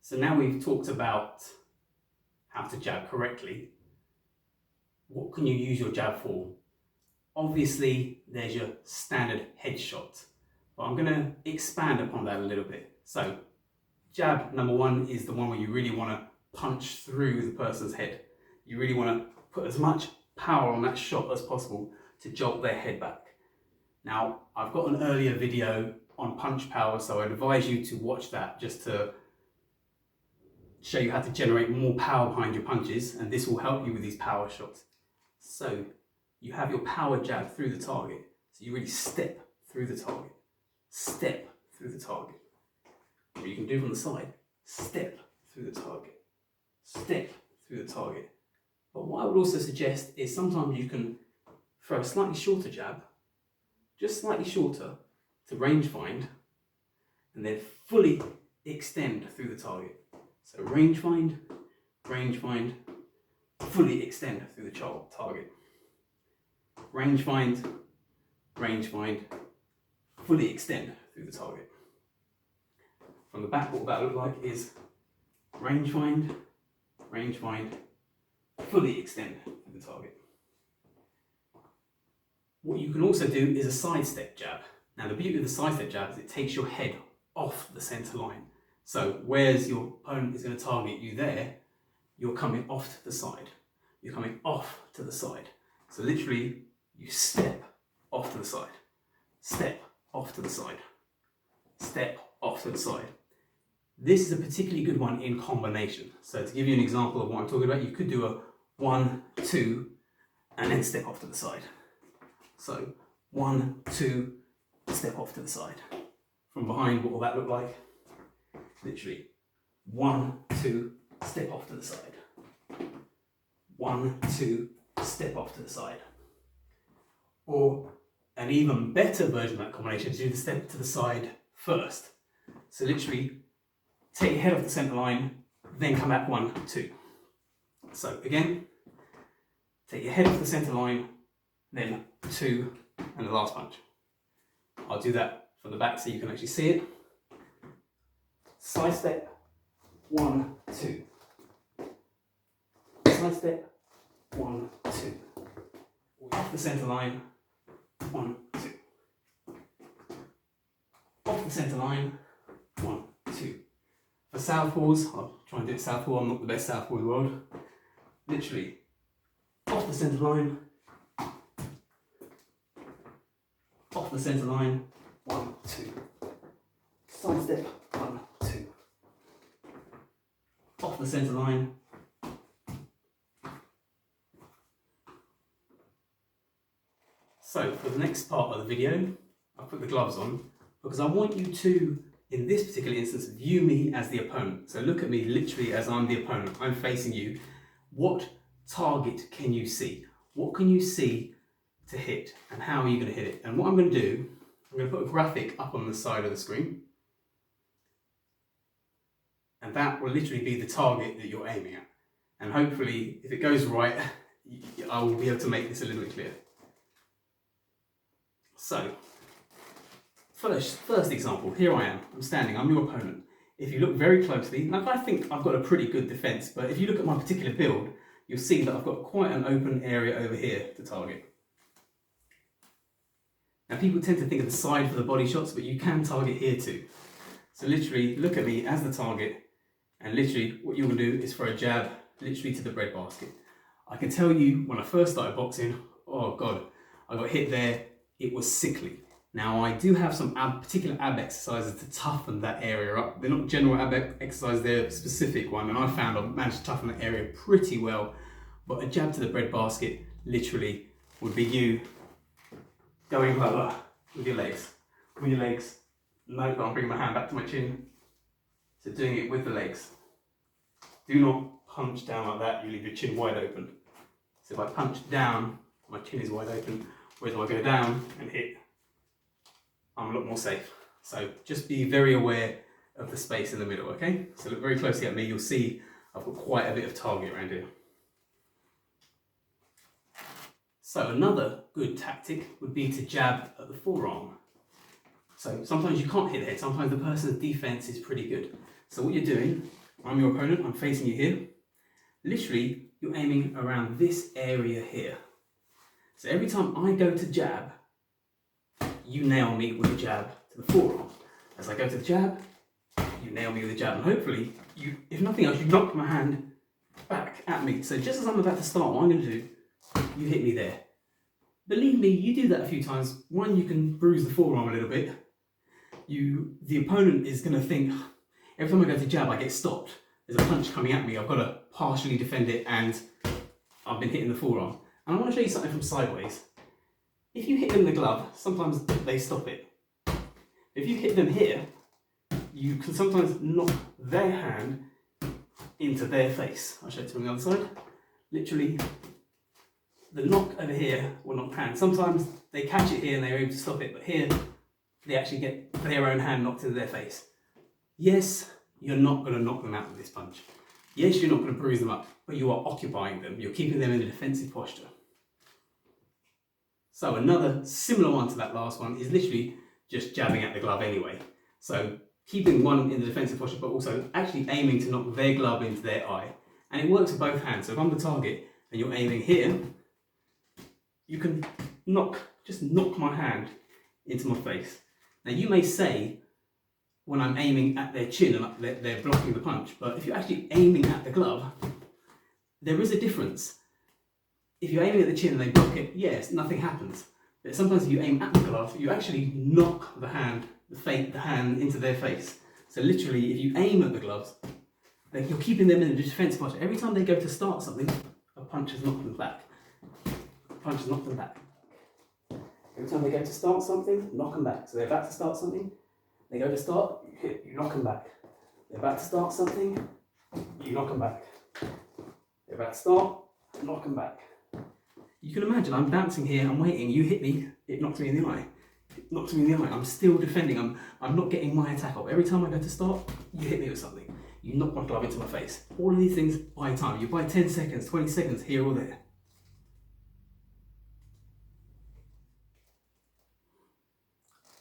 So now we've talked about how to jab correctly. What can you use your jab for? Obviously, there's your standard headshot, but I'm going to expand upon that a little bit. So, jab number one is the one where you really want to punch through the person's head. You really want to put as much power on that shot as possible to jolt their head back. Now, I've got an earlier video on punch power, so I'd advise you to watch that just to show you how to generate more power behind your punches, and this will help you with these power shots. So you have your power jab through the target. So you really step through the target. Step through the target. Or you can do from the side. Step through the target. Step through the target. But what I would also suggest is sometimes you can throw a slightly shorter jab, just slightly shorter, to range find, and then fully extend through the target. So range find, fully extend through the target. Range find, fully extend through the target. From the back, what that looks like is range find, fully extend through the target. What you can also do is a sidestep jab. Now the beauty of the sidestep jab is it takes your head off the centre line. So whereas your opponent is going to target you there, you're coming off to the side. You're coming off to the side. So literally, you step off to the side. Step off to the side. Step off to the side. This is a particularly good one in combination. So to give you an example of what I'm talking about, you could do a 1, 2, and then step off to the side. So 1, 2, step off to the side. From behind, what will that look like? Literally 1, 2, step off to the side. 1, 2, step off to the side. Or an even better version of that combination is do the step to the side first. So literally take your head off the centre line, then come back 1, 2. So again, take your head off the centre line, then 2, and the last punch. I'll do that from the back so you can actually see it. Side step, 1, 2. Side step, 1, 2. Off the centre line, 1, 2. Off the centre line, 1, 2. For southpaws, I'll try and do it southpaw, I'm not the best southpaw in the world. Literally, off the centre line, off the centre line, 1, 2. Side step, 1, 2. Off the centre line. So for the next part of the video, I'll put the gloves on because I want you to, in this particular instance, view me as the opponent. So look at me literally as I'm the opponent. I'm facing you. What target can you see? What can you see to hit? And how are you going to hit it? And what I'm going to do, I'm going to put a graphic up on the side of the screen. And that will literally be the target that you're aiming at. And hopefully, if it goes right, I will be able to make this a little bit clear. So, first example, here I am. I'm standing, I'm your opponent. If you look very closely, now I think I've got a pretty good defence, but if you look at my particular build, you'll see that I've got quite an open area over here to target. Now people tend to think of the side for the body shots, but you can target here too. So literally, look at me as the target, and literally what you're going to do is throw a jab literally to the breadbasket. I can tell you when I first started boxing, oh God, I got hit there, it was sickly. Now I do have some particular ab exercises to toughen that area up. They're not general ab exercises, they're a specific one, and I found I've managed to toughen that area pretty well. But a jab to the breadbasket literally would be you going lower with your legs. With your legs. No, I'm bringing my hand back to my chin. So doing it with the legs. Do not punch down like that, you leave your chin wide open. So if I punch down, my chin is wide open, whereas if I go down and hit, I'm a lot more safe. So just be very aware of the space in the middle, okay? So look very closely at me, you'll see I've got quite a bit of target around here. So another good tactic would be to jab at the forearm. So sometimes you can't hit the head, sometimes the person's defense is pretty good. So what you're doing I'm your opponent, I'm facing you here. Literally, you're aiming around this area here. So every time I go to jab, you nail me with a jab to the forearm. As I go to the jab, you nail me with a jab, and hopefully, if nothing else, you knock my hand back at me. So just as I'm about to start, what I'm going to do, you hit me there. Believe me, you do that a few times. One, you can bruise the forearm a little bit. The opponent is going to think, every time I go to jab, I get stopped. There's a punch coming at me. I've got to partially defend it, and I've been hitting the forearm. And I want to show you something from sideways. If you hit them in the glove, sometimes they stop it. If you hit them here, you can sometimes knock their hand into their face. I'll show it to you on the other side. Literally, the knock over here will knock hand. Sometimes they catch it here and they're able to stop it, but here they actually get their own hand knocked into their face. Yes, you're not going to knock them out with this punch. Yes, you're not going to bruise them up, but you are occupying them. You're keeping them in a defensive posture. So another similar one to that last one is literally just jabbing at the glove anyway. So keeping one in the defensive posture, but also actually aiming to knock their glove into their eye. And it works with both hands. So if I'm the target and you're aiming here, you can just knock my hand into my face. Now you may say, when I'm aiming at their chin and they're blocking the punch, but if you're actually aiming at the glove, there is a difference. If you're aiming at the chin and they block it, yes, nothing happens. But sometimes if you aim at the glove, you actually knock the hand into their face. So literally, if you aim at the gloves, you're keeping them in a defensive posture. Every time they go to start something, a punch has knocked them back. A punch has knocked them back. Every time they go to start something, knock them back. So they're about to start something, they go to start, you hit, you knock them back. They're about to start something, you knock them back. They're about to start, knock them back. You can imagine, I'm bouncing here, I'm waiting, you hit me, it knocks me in the eye. It knocks me in the eye, I'm still defending, I'm not getting my attack off. Every time I go to start, you hit me with something. You knock my glove into my face. All of these things buy time. You buy 10 seconds, 20 seconds, here or there.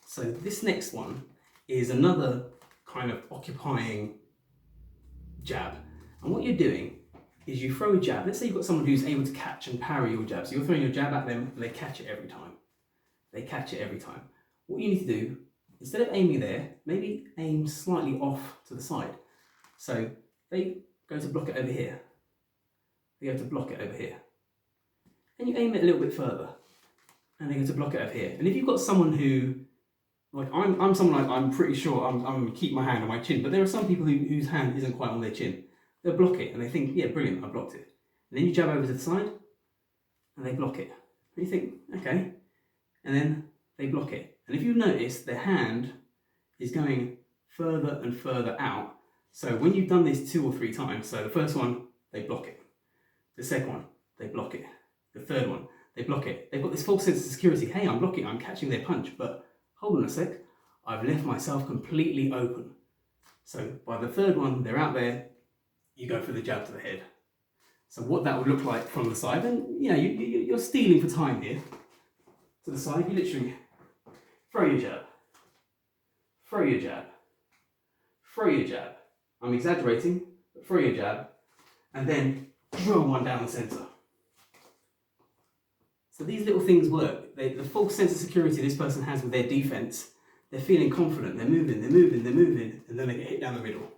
So this next one is another kind of occupying jab. And what you're doing is you throw a jab. Let's say you've got someone who's able to catch and parry your jab. So you're throwing your jab at them and they catch it every time. They catch it every time. What you need to do, instead of aiming there, maybe aim slightly off to the side. So they go to block it over here. They go to block it over here. And you aim it a little bit further. And they go to block it over here. And if you've got someone who, like I'm someone like, I'm pretty sure I'm going to keep my hand on my chin, but there are some people whose hand isn't quite on their chin. They'll block it and they think, yeah, brilliant, I blocked it. And then you jab over to the side and they block it. And you think, okay. And then they block it. And if you notice, their hand is going further and further out. So when you've done this 2 or 3 times, so the first one, they block it. The second one, they block it. The third one, they block it. They've got this false sense of security. Hey, I'm blocking, I'm catching their punch, but hold on a sec, I've left myself completely open. So by the third one, they're out there, you go for the jab to the head. So what that would look like from the side, and you know, you're stealing for time here. To the side, you literally throw your jab, throw your jab, throw your jab. I'm exaggerating, but throw your jab, and then drill one down the centre. So these little things work. The false sense of security this person has with their defence, they're feeling confident, they're moving, and then they get hit down the middle.